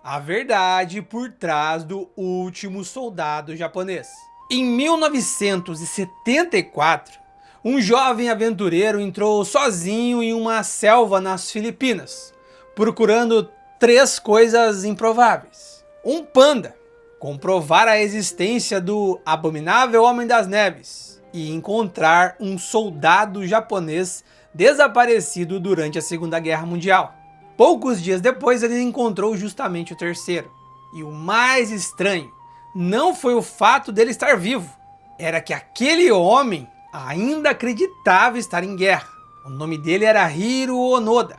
A verdade por trás do último soldado japonês. Em 1974, um jovem aventureiro entrou sozinho em uma selva nas Filipinas, procurando três coisas improváveis. Um panda, comprovar a existência do abominável Homem das Neves e encontrar um soldado japonês desaparecido durante a Segunda Guerra Mundial. Poucos dias depois ele encontrou justamente o terceiro. E o mais estranho não foi o fato dele estar vivo, era que aquele homem ainda acreditava estar em guerra. O nome dele era Hiro Onoda.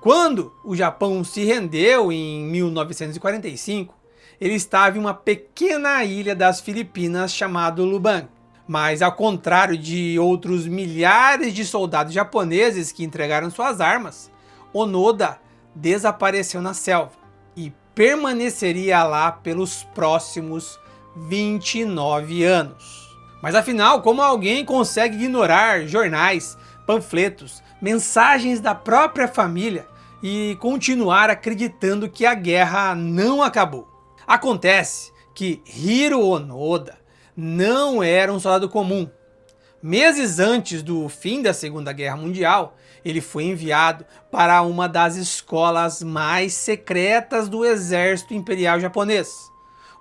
Quando o Japão se rendeu em 1945, ele estava em uma pequena ilha das Filipinas chamada Lubang. Mas ao contrário de outros milhares de soldados japoneses que entregaram suas armas, Onoda desapareceu na selva e permaneceria lá pelos próximos 29 anos. Mas afinal, como alguém consegue ignorar jornais, panfletos, mensagens da própria família e continuar acreditando que a guerra não acabou? Acontece que Hiro Onoda não era um soldado comum. Meses antes do fim da Segunda Guerra Mundial, ele foi enviado para uma das escolas mais secretas do Exército Imperial Japonês,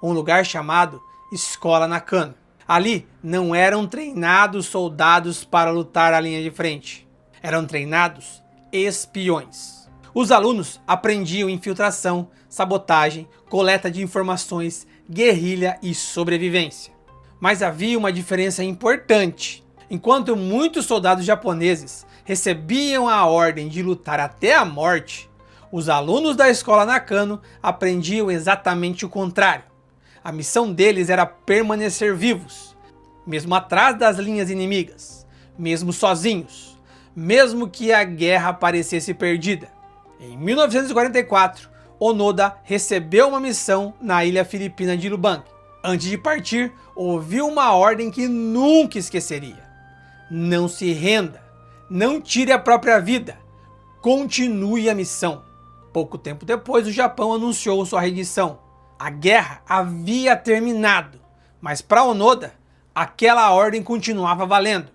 um lugar chamado Escola Nakano. Ali não eram treinados soldados para lutar à linha de frente, eram treinados espiões. Os alunos aprendiam infiltração, sabotagem, coleta de informações, guerrilha e sobrevivência. Mas havia uma diferença importante. Enquanto muitos soldados japoneses recebiam a ordem de lutar até a morte, os alunos da escola Nakano aprendiam exatamente o contrário. A missão deles era permanecer vivos, mesmo atrás das linhas inimigas, mesmo sozinhos, mesmo que a guerra parecesse perdida. Em 1944, Onoda recebeu uma missão na ilha filipina de Lubang. Antes de partir, ouviu uma ordem que nunca esqueceria: não se renda, não tire a própria vida, continue a missão. Pouco tempo depois, o Japão anunciou sua rendição. A guerra havia terminado, mas para Onoda, aquela ordem continuava valendo.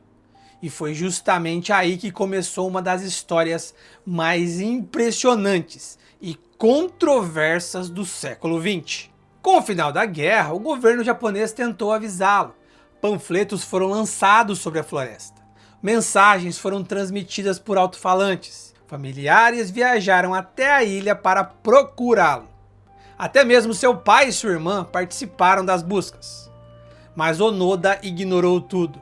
E foi justamente aí que começou uma das histórias mais impressionantes e controversas do século XX. Com o final da guerra, o governo japonês tentou avisá-lo. Panfletos foram lançados sobre a floresta. Mensagens foram transmitidas por alto-falantes. Familiares viajaram até a ilha para procurá-lo. Até mesmo seu pai e sua irmã participaram das buscas. Mas Onoda ignorou tudo.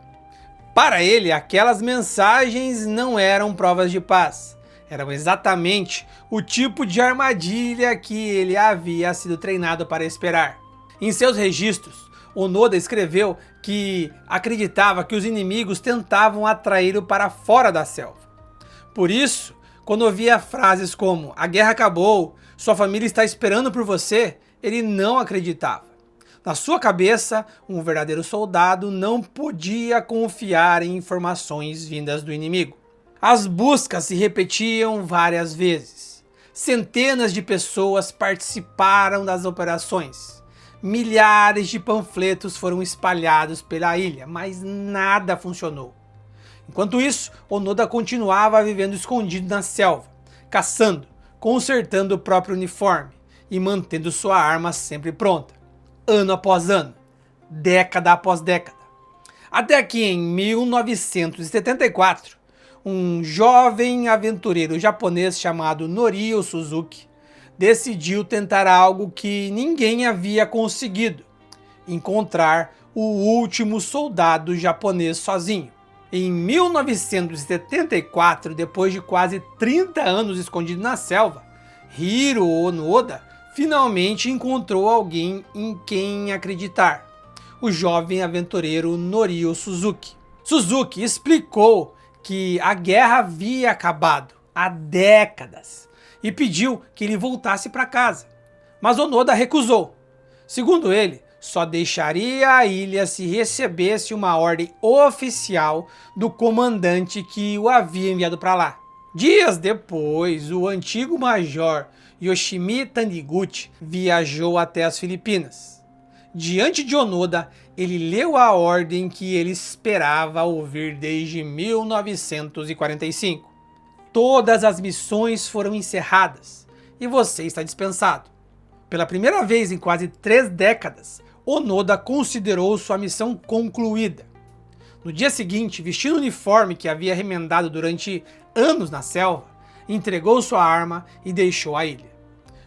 Para ele, aquelas mensagens não eram provas de paz. Eram exatamente o tipo de armadilha que ele havia sido treinado para esperar. Em seus registros, Onoda escreveu que acreditava que os inimigos tentavam atraí-lo para fora da selva. Por isso, quando ouvia frases como "a guerra acabou, sua família está esperando por você", ele não acreditava. Na sua cabeça, um verdadeiro soldado não podia confiar em informações vindas do inimigo. As buscas se repetiam várias vezes. Centenas de pessoas participaram das operações. Milhares de panfletos foram espalhados pela ilha, mas nada funcionou. Enquanto isso, Onoda continuava vivendo escondido na selva, caçando, consertando o próprio uniforme e mantendo sua arma sempre pronta. Ano após ano, década após década. Até que em 1974, um jovem aventureiro japonês chamado Norio Suzuki decidiu tentar algo que ninguém havia conseguido: encontrar o último soldado japonês sozinho. Em 1974, depois de quase 30 anos escondido na selva, Hiro Onoda finalmente encontrou alguém em quem acreditar: o jovem aventureiro Norio Suzuki. Suzuki explicou que a guerra havia acabado há décadas e pediu que ele voltasse para casa. Mas Onoda recusou. Segundo ele, só deixaria a ilha se recebesse uma ordem oficial do comandante que o havia enviado para lá. Dias depois, o antigo major Yoshimi Taniguchi viajou até as Filipinas. Diante de Onoda, ele leu a ordem que ele esperava ouvir desde 1945. Todas as missões foram encerradas e você está dispensado. Pela primeira vez em quase 3 décadas, Onoda considerou sua missão concluída. No dia seguinte, vestindo o uniforme que havia remendado durante anos na selva, entregou sua arma e deixou a ilha.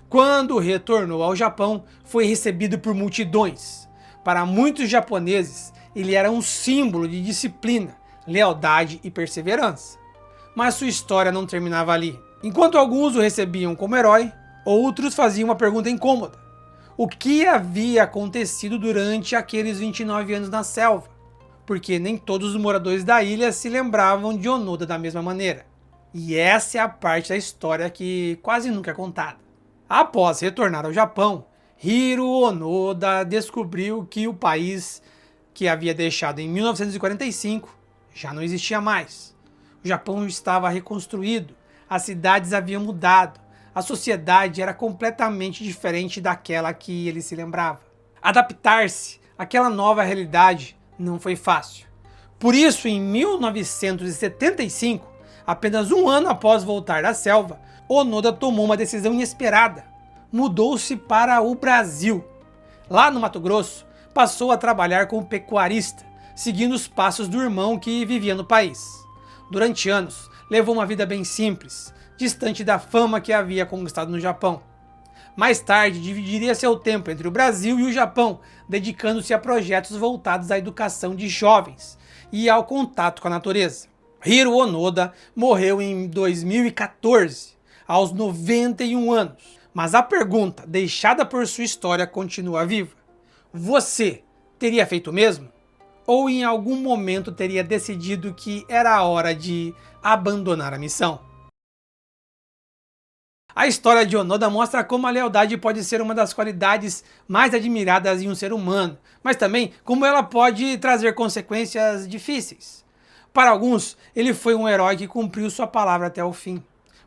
Quando retornou ao Japão, foi recebido por multidões. Para muitos japoneses, ele era um símbolo de disciplina, lealdade e perseverança. Mas sua história não terminava ali. Enquanto alguns o recebiam como herói, outros faziam uma pergunta incômoda: o que havia acontecido durante aqueles 29 anos na selva? Porque nem todos os moradores da ilha se lembravam de Onoda da mesma maneira. E essa é a parte da história que quase nunca é contada. Após retornar ao Japão, Hiro Onoda descobriu que o país que havia deixado em 1945 já não existia mais. O Japão estava reconstruído, as cidades haviam mudado, a sociedade era completamente diferente daquela que ele se lembrava. Adaptar-se àquela nova realidade não foi fácil. Por isso, em 1975, apenas um ano após voltar da selva, Onoda tomou uma decisão inesperada. Mudou-se para o Brasil. Lá no Mato Grosso, passou a trabalhar como pecuarista, seguindo os passos do irmão que vivia no país. Durante anos, levou uma vida bem simples, distante da fama que havia conquistado no Japão. Mais tarde, dividiria seu tempo entre o Brasil e o Japão, dedicando-se a projetos voltados à educação de jovens e ao contato com a natureza. Hiro Onoda morreu em 2014, aos 91 anos. Mas a pergunta deixada por sua história continua viva. Você teria feito o mesmo? Ou em algum momento teria decidido que era a hora de abandonar a missão? A história de Onoda mostra como a lealdade pode ser uma das qualidades mais admiradas em um ser humano, mas também como ela pode trazer consequências difíceis. Para alguns, ele foi um herói que cumpriu sua palavra até o fim.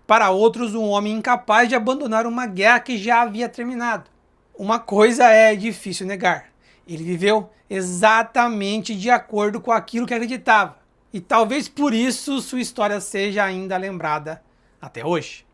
Para outros, um homem incapaz de abandonar uma guerra que já havia terminado. Uma coisa é difícil negar: ele viveu exatamente de acordo com aquilo que acreditava. E talvez por isso sua história seja ainda lembrada até hoje.